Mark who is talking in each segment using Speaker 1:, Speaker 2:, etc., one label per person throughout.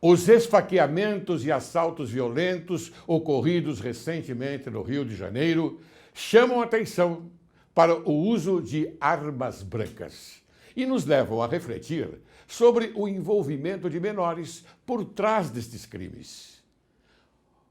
Speaker 1: Os esfaqueamentos e assaltos violentos ocorridos recentemente no Rio de Janeiro chamam atenção para o uso de armas brancas e nos levam a refletir sobre o envolvimento de menores por trás destes crimes.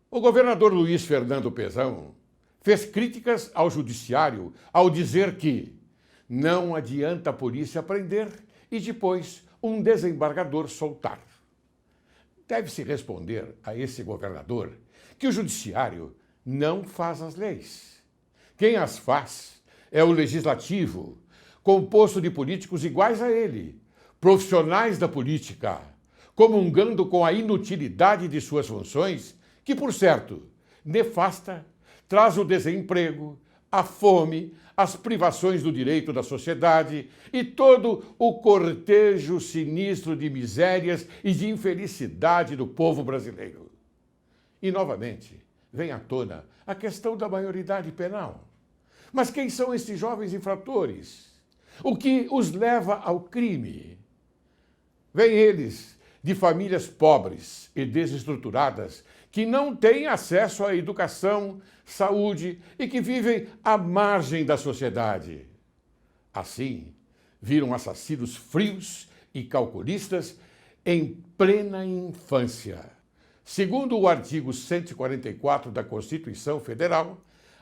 Speaker 1: O governador Luiz Fernando Pezão fez críticas ao judiciário ao dizer que não adianta a polícia prender e depois um desembargador soltar. Deve-se responder a esse governador que o judiciário não faz as leis. Quem as faz é o legislativo, composto de políticos iguais a ele, profissionais da política, comungando com a inutilidade de suas funções, que, por certo, nefasta, traz o desemprego, a fome, as privações do direito da sociedade e todo o cortejo sinistro de misérias e de infelicidade do povo brasileiro. E, novamente, vem à tona a questão da maioridade penal. Mas quem são esses jovens infratores? O que os leva ao crime? Vêm eles de famílias pobres e desestruturadas que não têm acesso à educação, saúde e que vivem à margem da sociedade. Assim, viram assassinos frios e calculistas em plena infância. Segundo o artigo 144 da Constituição Federal,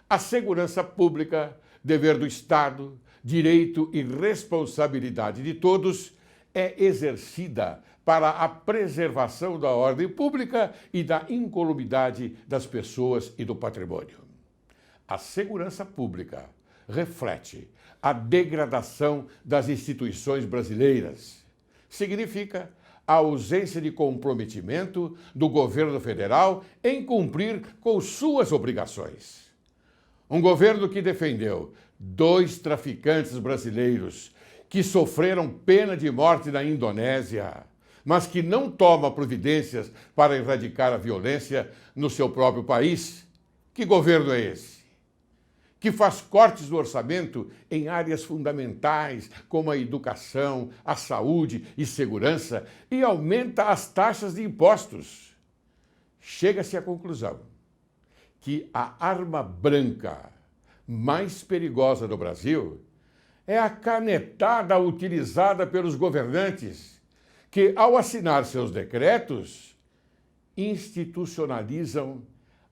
Speaker 1: a segurança pública, dever do Estado, direito e responsabilidade de todos, é exercida para a preservação da ordem pública e da incolumidade das pessoas e do patrimônio. A segurança pública reflete a degradação das instituições brasileiras. Significa a ausência de comprometimento do governo federal em cumprir com suas obrigações. Um governo que defendeu 2 traficantes brasileiros que sofreram pena de morte na Indonésia, mas que não toma providências para erradicar a violência no seu próprio país. Que governo é esse? Que faz cortes no orçamento em áreas fundamentais, como a educação, a saúde e segurança, e aumenta as taxas de impostos. Chega-se à conclusão que a arma branca mais perigosa do Brasil é a canetada utilizada pelos governantes, que, ao assinar seus decretos, institucionalizam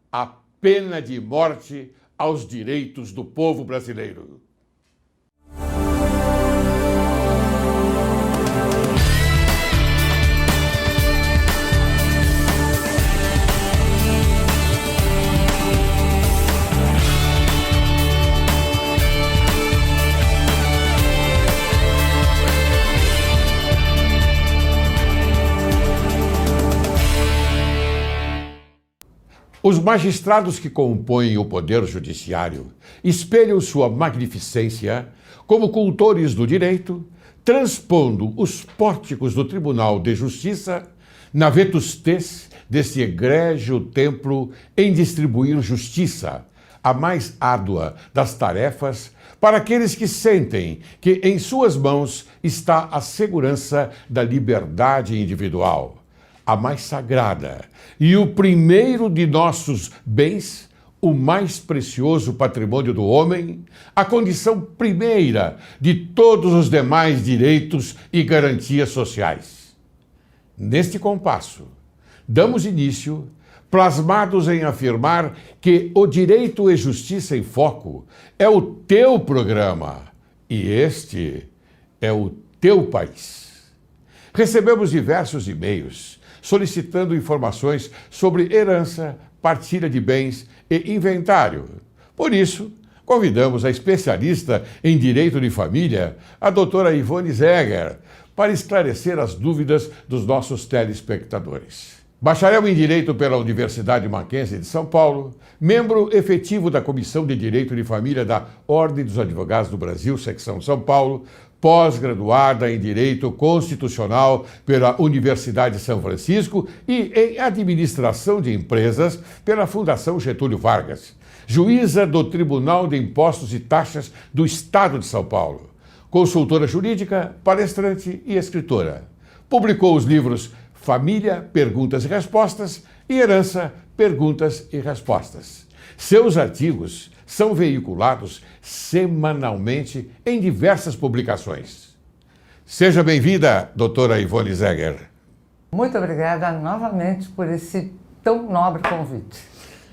Speaker 1: a pena de morte aos direitos do povo brasileiro. Os magistrados que compõem o Poder Judiciário espelham sua magnificência como cultores do direito, transpondo os pórticos do Tribunal de Justiça na vetustez desse egrégio templo em distribuir justiça, a mais árdua das tarefas, para aqueles que sentem que em suas mãos está a segurança da liberdade individual, a mais sagrada, e o primeiro de nossos bens, o mais precioso patrimônio do homem, a condição primeira de todos os demais direitos e garantias sociais. Neste compasso, damos início, plasmados em afirmar que o Direito e Justiça em Foco é o teu programa e este é o teu país. Recebemos diversos e-mails solicitando informações sobre herança, partilha de bens e inventário. Por isso, convidamos a especialista em direito de família, a doutora Ivone Zeger, para esclarecer as dúvidas dos nossos telespectadores. Bacharel em Direito pela Universidade Mackenzie de São Paulo, membro efetivo da Comissão de Direito de Família da Ordem dos Advogados do Brasil, Secção São Paulo, pós-graduada em Direito Constitucional pela Universidade de São Francisco e em Administração de Empresas pela Fundação Getúlio Vargas, juíza do Tribunal de Impostos e Taxas do Estado de São Paulo, consultora jurídica, palestrante e escritora. Publicou os livros família, perguntas e respostas e herança, perguntas e respostas. Seus artigos são veiculados semanalmente em diversas publicações. Seja bem-vinda, doutora Ivone Zegger.
Speaker 2: Muito obrigada novamente por esse tão nobre convite.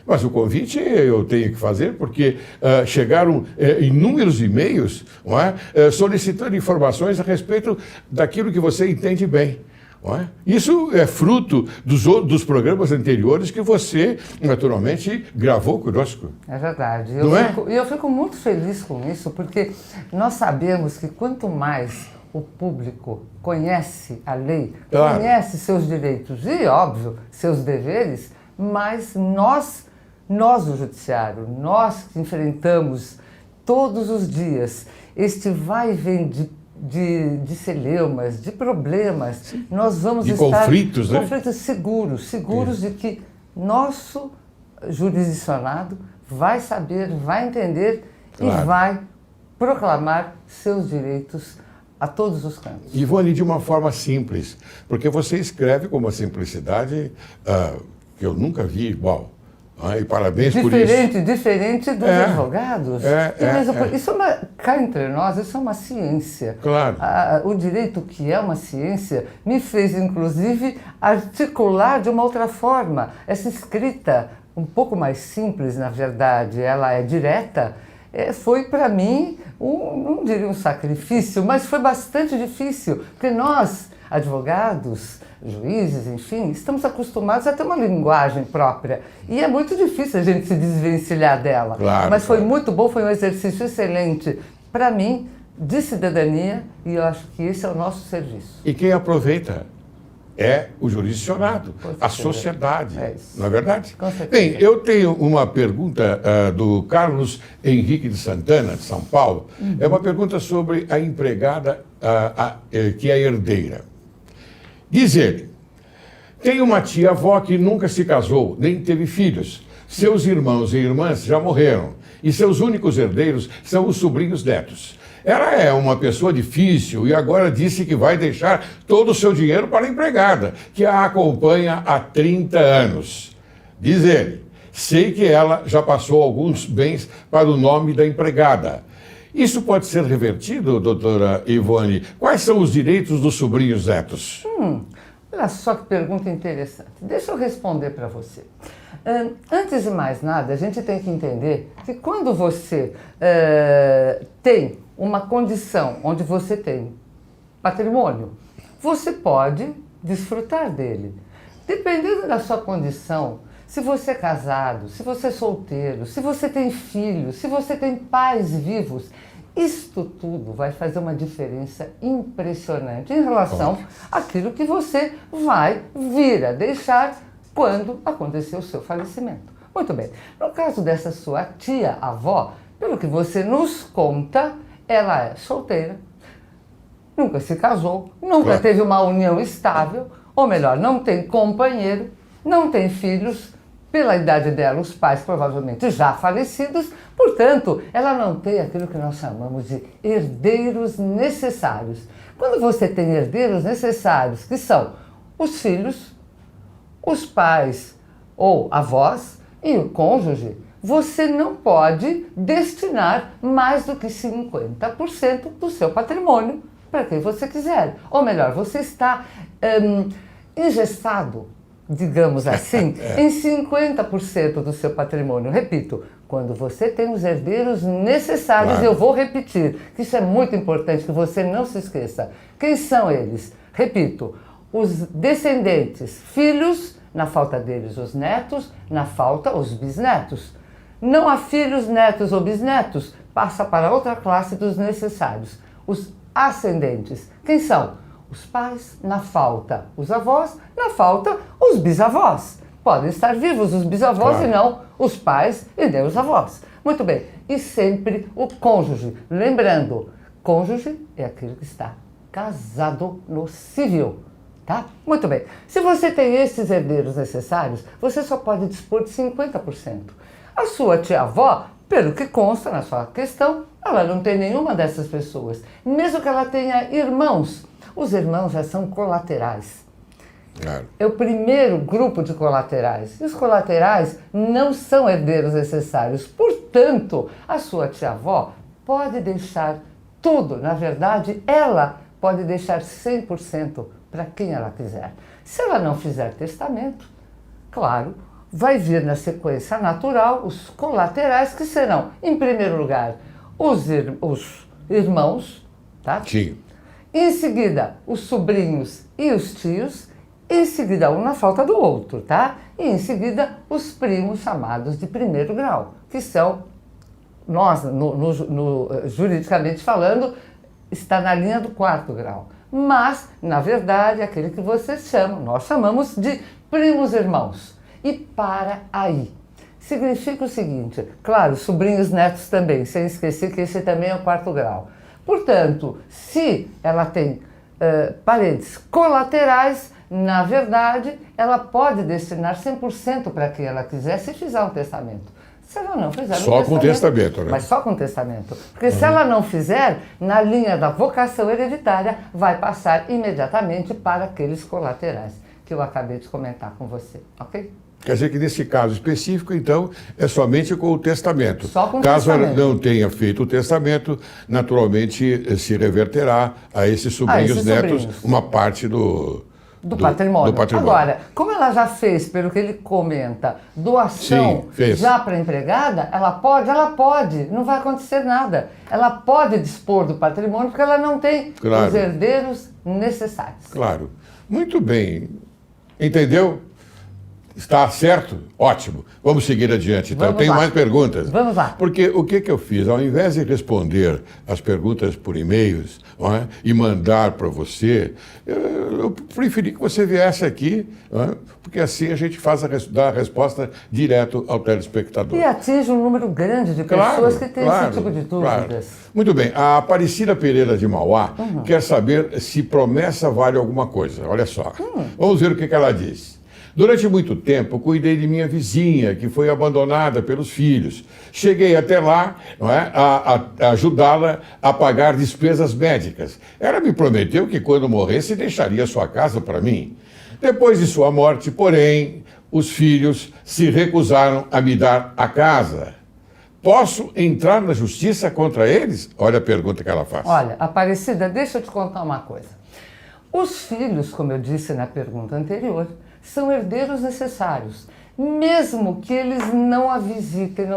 Speaker 1: Mas o convite eu tenho que fazer porque chegaram inúmeros e-mails, não é? Solicitando informações a respeito daquilo que você entende bem. Não é? Isso é fruto dos programas anteriores que você, naturalmente, gravou conosco.
Speaker 2: É verdade. Eu fico muito feliz com isso, porque nós sabemos que quanto mais o público conhece a lei, claro, conhece seus direitos e, óbvio, seus deveres, mais nós do Judiciário, nós que enfrentamos todos os dias este vai e vem de celeumas, de problemas, sim, nós vamos estar...
Speaker 1: conflitos, né?
Speaker 2: Conflitos seguros de que nosso jurisdicionado vai saber, vai entender, claro, e vai proclamar seus direitos a todos os cantos.
Speaker 1: Ivone, de uma forma simples, porque você escreve com uma simplicidade que eu nunca vi igual. E parabéns por isso.
Speaker 2: Diferente dos advogados. Isso cá entre nós, isso é uma ciência.
Speaker 1: Claro.
Speaker 2: O direito, que é uma ciência, me fez, inclusive, articular de uma outra forma. Essa escrita, um pouco mais simples, na verdade, ela é direta, foi para mim, não diria um sacrifício, mas foi bastante difícil, porque nós, advogados, juízes, enfim, estamos acostumados a ter uma linguagem própria e é muito difícil a gente se desvencilhar dela.
Speaker 1: Claro,
Speaker 2: mas foi muito bom, foi um exercício excelente para mim, de cidadania, e eu acho que esse é o nosso serviço.
Speaker 1: E quem aproveita é o jurisdicionado, a sociedade, não é verdade?
Speaker 2: Com certeza.
Speaker 1: Bem, eu tenho uma pergunta do Carlos Henrique de Santana, de São Paulo. É uma pergunta sobre a empregada que é herdeira. Diz ele: tem uma tia-avó que nunca se casou, nem teve filhos. Seus irmãos e irmãs já morreram e seus únicos herdeiros são os sobrinhos netos. Ela é uma pessoa difícil e agora disse que vai deixar todo o seu dinheiro para a empregada, que a acompanha há 30 anos. Diz ele: sei que ela já passou alguns bens para o nome da empregada. Isso pode ser revertido, doutora Ivone? Quais são os direitos dos sobrinhos netos?
Speaker 2: Olha só que pergunta interessante. Deixa eu responder para você. Antes de mais nada, a gente tem que entender que quando você tem uma condição onde você tem patrimônio, você pode desfrutar dele. Dependendo da sua condição, se você é casado, se você é solteiro, se você tem filhos, se você tem pais vivos, isto tudo vai fazer uma diferença impressionante em relação àquilo que você vai vir a deixar quando acontecer o seu falecimento. Muito bem, no caso dessa sua tia-avó, pelo que você nos conta, ela é solteira, nunca se casou, nunca teve uma união estável, ou melhor, não tem companheiro, não tem filhos. Pela idade dela, os pais provavelmente já falecidos, portanto, ela não tem aquilo que nós chamamos de herdeiros necessários. Quando você tem herdeiros necessários, que são os filhos, os pais ou avós e o cônjuge, você não pode destinar mais do que 50% do seu patrimônio para quem você quiser. Ou melhor, você está engessado, digamos assim, em 50% do seu patrimônio. Repito, quando você tem os herdeiros necessários, eu vou repetir, que isso é muito importante, que você não se esqueça. Quem são eles? Repito, os descendentes, filhos, na falta deles os netos, na falta os bisnetos. Não há filhos, netos ou bisnetos, passa para outra classe dos necessários. Os ascendentes, quem são? Os pais, na falta os avós, na falta os bisavós. Podem estar vivos os bisavós e não os pais e nem os avós. Muito bem, e sempre o cônjuge. Lembrando, cônjuge é aquele que está casado no civil, tá? Muito bem, se você tem esses herdeiros necessários, você só pode dispor de 50%. A sua tia-avó, pelo que consta na sua questão, ela não tem nenhuma dessas pessoas. Mesmo que ela tenha irmãos, os irmãos já são colaterais.
Speaker 1: Claro.
Speaker 2: É o primeiro grupo de colaterais. E os colaterais não são herdeiros necessários. Portanto, a sua tia-avó pode deixar tudo. Na verdade, ela pode deixar 100% para quem ela quiser. Se ela não fizer testamento, claro, vai vir na sequência natural os colaterais, que serão, em primeiro lugar, os irmãos, tá?
Speaker 1: Sim.
Speaker 2: Em seguida, os sobrinhos e os tios. Em seguida, um na falta do outro, tá? E em seguida, os primos chamados de primeiro grau, que são, nós, juridicamente falando, está na linha do quarto grau. Mas, na verdade, aquele que vocês chamam, nós chamamos de primos irmãos. E para aí. Significa o seguinte, claro, sobrinhos netos também, sem esquecer que esse também é o quarto grau. Portanto, se ela tem parentes colaterais, na verdade, ela pode destinar 100% para quem ela quiser se fizer um testamento. Se ela não fizer
Speaker 1: só com testamento, né?
Speaker 2: Mas só com testamento. Porque se ela não fizer, na linha da vocação hereditária, vai passar imediatamente para aqueles colaterais que eu acabei de comentar com você, ok?
Speaker 1: Quer dizer que nesse caso específico, então, é somente com o testamento.
Speaker 2: Só com o
Speaker 1: Caso
Speaker 2: testamento.
Speaker 1: ela não tenha feito o testamento, naturalmente se reverterá a esses sobrinhos netos uma parte do
Speaker 2: patrimônio.
Speaker 1: patrimônio.
Speaker 2: Agora, como ela já fez, pelo que ele comenta, doação já para a empregada, ela pode, não vai acontecer nada. Ela pode dispor do patrimônio porque ela não tem os herdeiros necessários.
Speaker 1: Claro. Muito bem. Entendeu? Está certo? Ótimo. Vamos seguir adiante. Então, eu tenho mais perguntas.
Speaker 2: Vamos lá.
Speaker 1: Porque o que eu fiz? Ao invés de responder as perguntas por e-mails, não é, e mandar para você, eu preferi que você viesse aqui, não é, porque assim a gente dá a resposta direto ao telespectador.
Speaker 2: E atinge um número grande de pessoas que têm esse tipo de dúvidas.
Speaker 1: Claro. Muito bem. A Aparecida Pereira de Mauá quer saber se promessa vale alguma coisa. Olha só. Vamos ver o que ela diz. Durante muito tempo, cuidei de minha vizinha, que foi abandonada pelos filhos. Cheguei até lá, não é, a ajudá-la a pagar despesas médicas. Ela me prometeu que quando morresse deixaria sua casa para mim. Depois de sua morte, porém, os filhos se recusaram a me dar a casa. Posso entrar na justiça contra eles? Olha a pergunta que ela faz.
Speaker 2: Olha, Aparecida, deixa eu te contar uma coisa. Os filhos, como eu disse na pergunta anterior, são herdeiros necessários, mesmo que eles não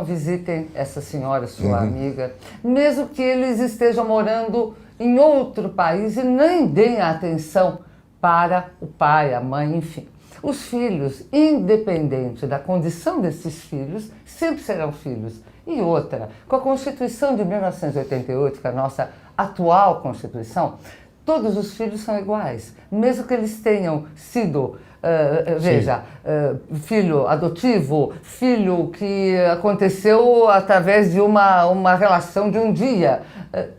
Speaker 2: visitem essa senhora, sua amiga, mesmo que eles estejam morando em outro país e nem deem atenção para o pai, a mãe, enfim. Os filhos, independente da condição desses filhos, sempre serão filhos. E outra, com a Constituição de 1988, que é a nossa atual Constituição, todos os filhos são iguais, mesmo que eles tenham sido, filho adotivo, filho que aconteceu através de uma relação de um dia.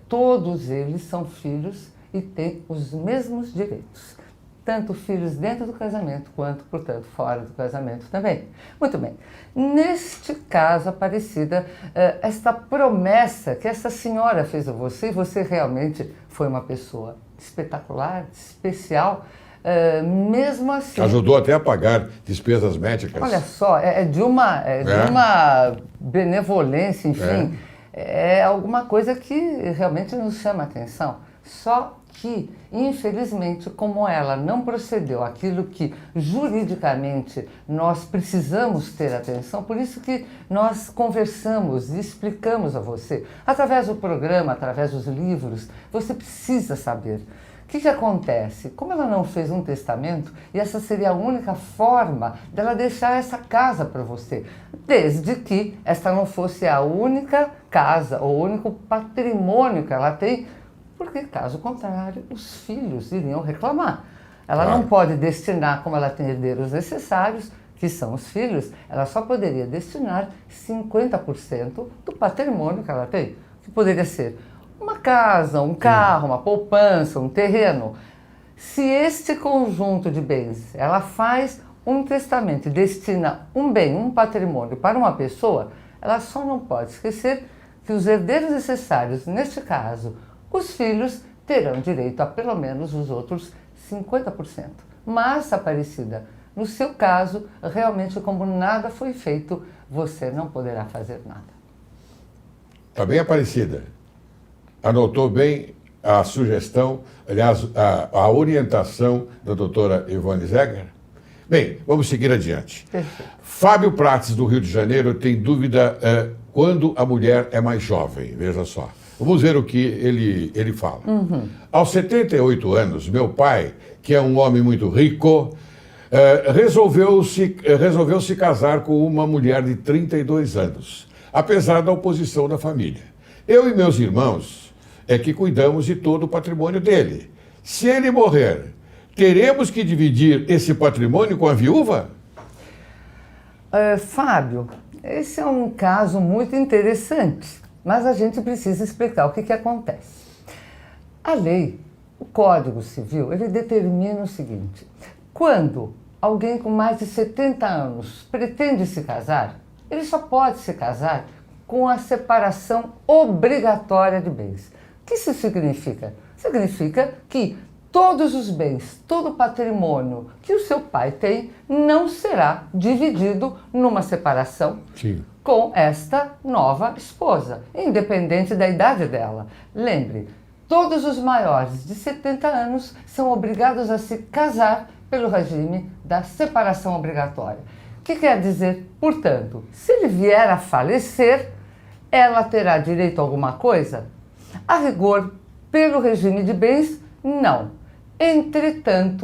Speaker 2: Todos eles são filhos e têm os mesmos direitos. Tanto filhos dentro do casamento, quanto, portanto, fora do casamento também. Muito bem. Neste caso, Aparecida, esta promessa que essa senhora fez a você, e você realmente foi uma pessoa espetacular, especial, mesmo assim...
Speaker 1: Ajudou até a pagar despesas médicas.
Speaker 2: Olha só, de uma benevolência, enfim, é alguma coisa que realmente nos chama a atenção. Só que, infelizmente, como ela não procedeu aquilo que juridicamente nós precisamos ter atenção, por isso que nós conversamos e explicamos a você, através do programa, através dos livros, você precisa saber. O que acontece? Como ela não fez um testamento, e essa seria a única forma dela deixar essa casa para você, desde que esta não fosse a única casa, ou o único patrimônio que ela tem, porque, caso contrário, os filhos iriam reclamar. Ela não pode destinar, como ela tem herdeiros necessários, que são os filhos, ela só poderia destinar 50% do patrimônio que ela tem, que poderia ser uma casa, um carro, uma poupança, um terreno. Se este conjunto de bens, ela faz um testamento e destina um bem, um patrimônio para uma pessoa, ela só não pode esquecer que os herdeiros necessários, neste caso, os filhos, terão direito a pelo menos os outros 50%. Mas, Aparecida, no seu caso, realmente como nada foi feito, você não poderá fazer nada.
Speaker 1: Está bem, Aparecida? Anotou bem a sugestão, aliás, a orientação da doutora Ivone Zegger? Bem, vamos seguir adiante.
Speaker 2: Perfeito.
Speaker 1: Fábio Prates, do Rio de Janeiro, tem dúvida quando a mulher é mais jovem. Veja só. Vamos ver o que ele fala. Aos 78 anos, meu pai, que é um homem muito rico, resolveu se casar com uma mulher de 32 anos, apesar da oposição da família. Eu e meus irmãos é que cuidamos de todo o patrimônio dele. Se ele morrer, teremos que dividir esse patrimônio com a viúva?
Speaker 2: Fábio, esse é um caso muito interessante, mas a gente precisa explicar o que acontece. A lei, o Código Civil, ele determina o seguinte: quando alguém com mais de 70 anos pretende se casar, ele só pode se casar com a separação obrigatória de bens. O que isso significa? Significa que todos os bens, todo o patrimônio que o seu pai tem não será dividido numa separação
Speaker 1: Sim.
Speaker 2: com esta nova esposa, independente da idade dela. Lembre, todos os maiores de 70 anos são obrigados a se casar pelo regime da separação obrigatória. O que quer dizer, portanto, se ele vier a falecer, ela terá direito a alguma coisa? A rigor, pelo regime de bens, não. Entretanto,